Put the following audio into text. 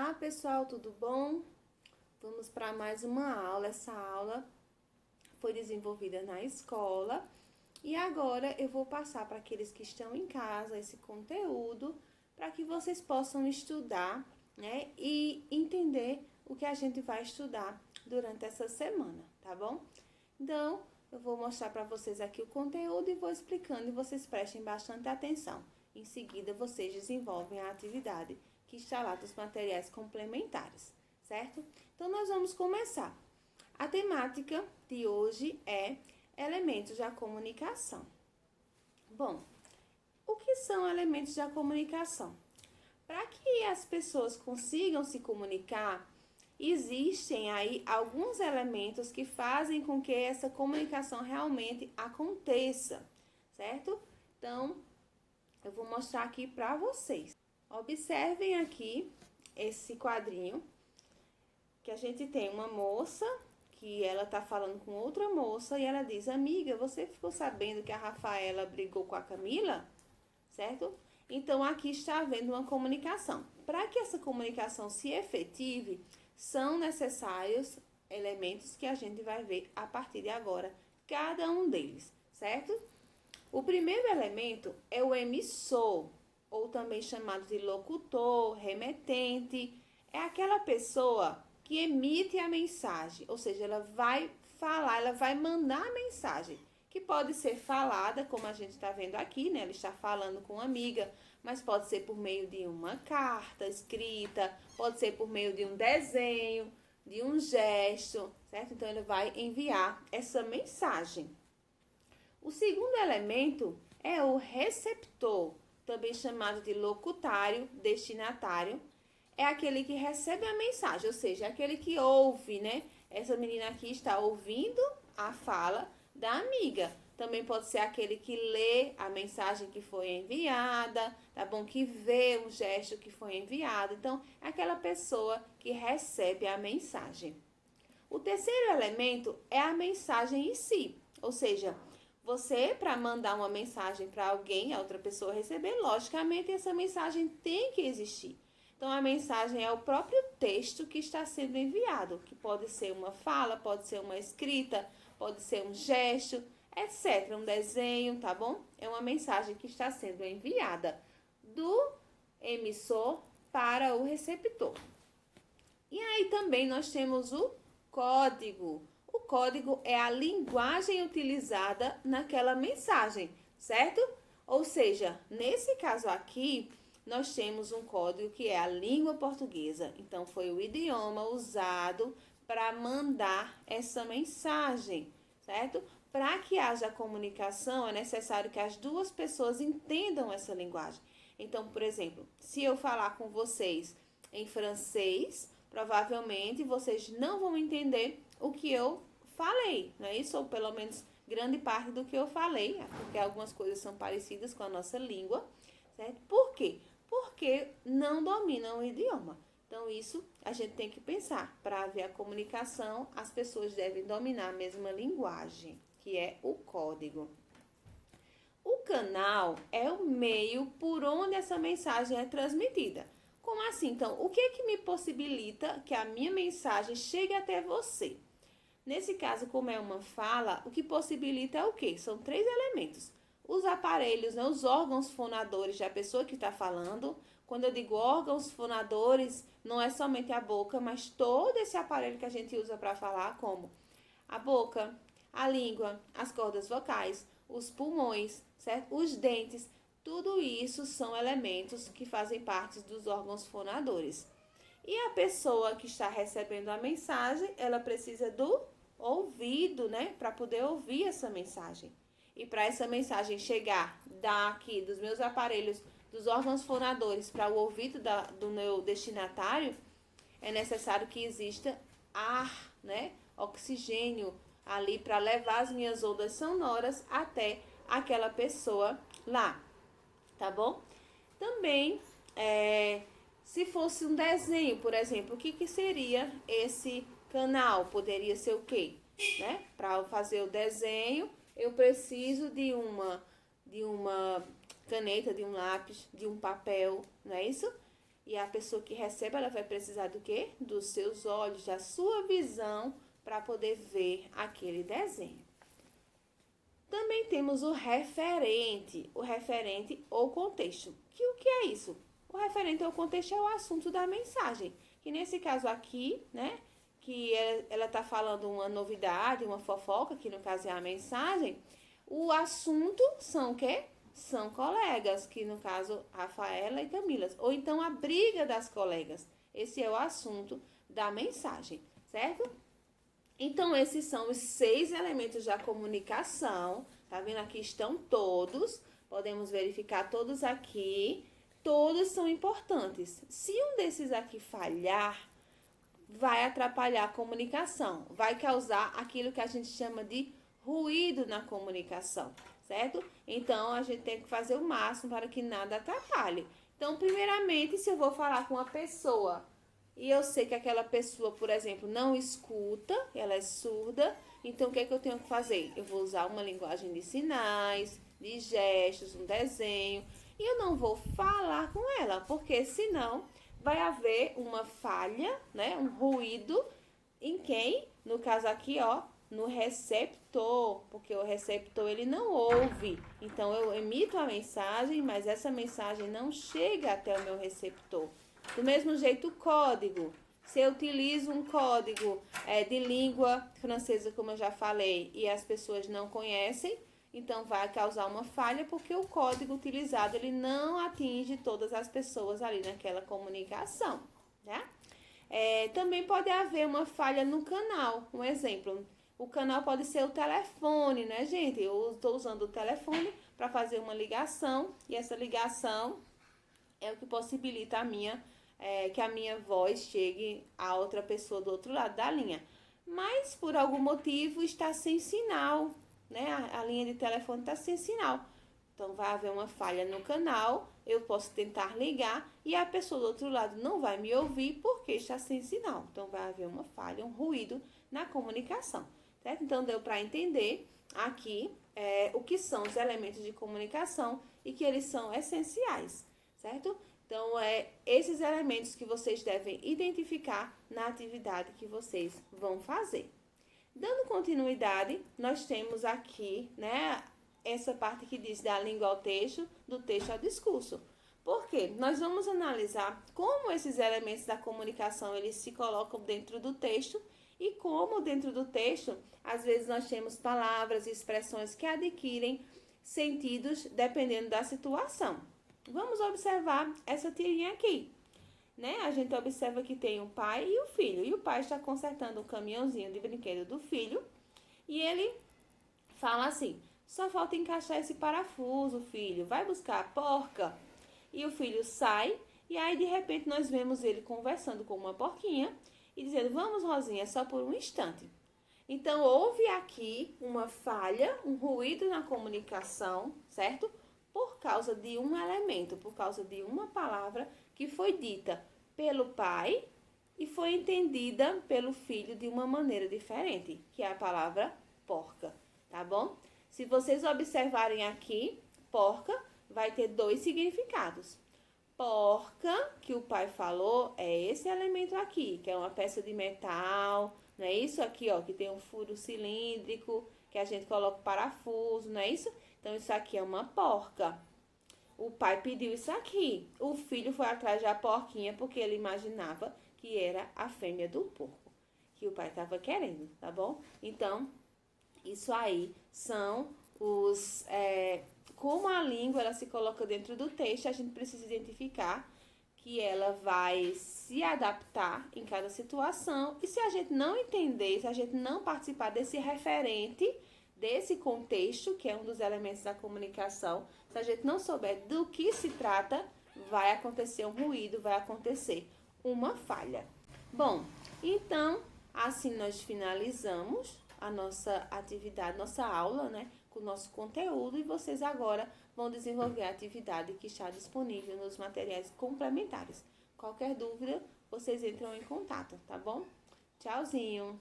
Olá, pessoal, tudo bom? Vamos para mais uma aula. Essa aula foi desenvolvida na escola e agora eu vou passar para aqueles que estão em casa esse conteúdo para que vocês possam estudar, né, e entender o que a gente vai estudar durante essa semana, tá bom? Então, eu vou mostrar para vocês aqui o conteúdo e vou explicando e vocês prestem bastante atenção. Em seguida, vocês desenvolvem a atividade que está lá dos materiais complementares, certo? Então, nós vamos começar. A temática de hoje é elementos da comunicação. Bom, o que são elementos da comunicação? Para que as pessoas consigam se comunicar, existem aí alguns elementos que fazem com que essa comunicação realmente aconteça, certo? Então, eu vou mostrar aqui para vocês. Observem aqui esse quadrinho, que a gente tem uma moça, que ela tá falando com outra moça, e ela diz: amiga, você ficou sabendo que a Rafaela brigou com a Camila? Certo? Então, aqui está havendo uma comunicação. Para que essa comunicação se efetive, são necessários elementos que a gente vai ver a partir de agora, cada um deles, certo? O primeiro elemento é o emissor, ou também chamado de locutor, remetente. É aquela pessoa que emite a mensagem, ou seja, ela vai falar, ela vai mandar a mensagem, que pode ser falada, como a gente está vendo aqui, né? Ela está falando com uma amiga, mas pode ser por meio de uma carta escrita, pode ser por meio de um desenho, de um gesto, certo? Então, ele vai enviar essa mensagem. O segundo elemento é o receptor, também chamado de locutário, destinatário. É aquele que recebe a mensagem, ou seja, aquele que ouve, né? Essa menina aqui está ouvindo a fala da amiga. Também pode ser aquele que lê a mensagem que foi enviada, tá bom? Que vê o gesto que foi enviado. Então, é aquela pessoa que recebe a mensagem. O terceiro elemento é a mensagem em si, ou seja, você, para mandar uma mensagem para alguém, a outra pessoa receber, logicamente essa mensagem tem que existir. Então, a mensagem é o próprio texto que está sendo enviado, que pode ser uma fala, pode ser uma escrita, pode ser um gesto, etc. Um desenho, tá bom? É uma mensagem que está sendo enviada do emissor para o receptor. E aí também nós temos o código. O código é a linguagem utilizada naquela mensagem, certo? Ou seja, nesse caso aqui, nós temos um código que é a língua portuguesa. Então, foi o idioma usado para mandar essa mensagem, certo? Para que haja comunicação, é necessário que as duas pessoas entendam essa linguagem. Então, por exemplo, se eu falar com vocês em francês, provavelmente vocês não vão entender o que eu falei, não é isso? Ou pelo menos grande parte do que eu falei, porque algumas coisas são parecidas com a nossa língua, certo? Por quê? Porque não dominam o idioma. Então, isso a gente tem que pensar. Para haver a comunicação, as pessoas devem dominar a mesma linguagem, que é o código. O canal é o meio por onde essa mensagem é transmitida. Como assim? Então, o que é que me possibilita que a minha mensagem chegue até você? Nesse caso, como é uma fala, o que possibilita é o quê? São três elementos. Os aparelhos, né, os órgãos fonadores da pessoa que está falando. Quando eu digo órgãos fonadores, não é somente a boca, mas todo esse aparelho que a gente usa para falar, como a boca, a língua, as cordas vocais, os pulmões, certo? Os dentes. Tudo isso são elementos que fazem parte dos órgãos fonadores. E a pessoa que está recebendo a mensagem, ela precisa do ouvido, né? Para poder ouvir essa mensagem. E para essa mensagem chegar daqui, dos meus aparelhos, dos órgãos fonadores, para o ouvido do meu destinatário, é necessário que exista ar, né? Oxigênio ali para levar as minhas ondas sonoras até aquela pessoa lá, tá bom? Também, se fosse um desenho, por exemplo, o que seria esse canal? Poderia ser o quê? Né? Para fazer o desenho, eu preciso de uma caneta, de um lápis, de um papel, não é isso? E a pessoa que recebe, ela vai precisar do quê? Dos seus olhos, da sua visão, para poder ver aquele desenho. Também temos o referente ou contexto. O que é isso? O referente ou contexto é o assunto da mensagem. Que nesse caso aqui, né, que ela está falando uma novidade, uma fofoca, que no caso é a mensagem, o assunto são o quê? São colegas, que no caso Rafaela e Camila. Ou então a briga das colegas. Esse é o assunto da mensagem, certo? Então, esses são os 6 elementos da comunicação. Tá vendo? Aqui estão todos. Podemos verificar todos aqui. Todos são importantes. Se um desses aqui falhar, vai atrapalhar a comunicação. Vai causar aquilo que a gente chama de ruído na comunicação, certo? Então, a gente tem que fazer o máximo para que nada atrapalhe. Então, primeiramente, se eu vou falar com uma pessoa e eu sei que aquela pessoa, por exemplo, não escuta, ela é surda, então o que é que eu tenho que fazer? Eu vou usar uma linguagem de sinais, de gestos, um desenho, e eu não vou falar com ela, porque senão vai haver uma falha, né, um ruído em quem? No caso aqui, ó, no receptor, porque o receptor ele não ouve. Então eu emito a mensagem, mas essa mensagem não chega até o meu receptor. Do mesmo jeito, o código. Se eu utilizo um código de língua francesa, como eu já falei, e as pessoas não conhecem, então vai causar uma falha, porque o código utilizado ele não atinge todas as pessoas ali naquela comunicação, né? Também pode haver uma falha no canal. Um exemplo, o canal pode ser o telefone, né, gente? Eu estou usando o telefone para fazer uma ligação, e essa ligação é o que possibilita que a minha voz chegue a outra pessoa do outro lado da linha. Mas, por algum motivo, está sem sinal, né? A linha de telefone está sem sinal. Então, vai haver uma falha no canal, eu posso tentar ligar e a pessoa do outro lado não vai me ouvir porque está sem sinal. Então, vai haver uma falha, um ruído na comunicação, certo? Então, deu para entender aqui o que são os elementos de comunicação e que eles são essenciais, certo? Então, esses elementos que vocês devem identificar na atividade que vocês vão fazer. Dando continuidade, nós temos aqui, né, essa parte que diz da língua ao texto, do texto ao discurso. Por quê? Nós vamos analisar como esses elementos da comunicação, eles se colocam dentro do texto e como dentro do texto, às vezes nós temos palavras e expressões que adquirem sentidos dependendo da situação. Vamos observar essa tirinha aqui, né? A gente observa que tem o pai e o filho. E o pai está consertando o caminhãozinho de brinquedo do filho. E ele fala assim: só falta encaixar esse parafuso, filho. Vai buscar a porca. E o filho sai. E aí, de repente, nós vemos ele conversando com uma porquinha e dizendo: vamos, Rosinha, só por um instante. Então, houve aqui uma falha, um ruído na comunicação, certo? Por causa de um elemento, por causa de uma palavra que foi dita pelo pai e foi entendida pelo filho de uma maneira diferente, que é a palavra porca, tá bom? Se vocês observarem aqui, porca vai ter 2 significados. Porca, que o pai falou, é esse elemento aqui, que é uma peça de metal, não é isso aqui, ó, que tem um furo cilíndrico, que a gente coloca o parafuso, não é isso? Então, isso aqui é uma porca. O pai pediu isso aqui. O filho foi atrás da porquinha porque ele imaginava que era a fêmea do porco, que o pai estava querendo, tá bom? Então, isso aí são como a língua ela se coloca dentro do texto, a gente precisa identificar que ela vai se adaptar em cada situação. E se a gente não entender, se a gente não participar desse referente, desse contexto, que é um dos elementos da comunicação, se a gente não souber do que se trata, vai acontecer um ruído, vai acontecer uma falha. Bom, então, assim nós finalizamos a nossa atividade, nossa aula, né, com o nosso conteúdo, e vocês agora vão desenvolver a atividade que está disponível nos materiais complementares. Qualquer dúvida, vocês entram em contato, tá bom? Tchauzinho!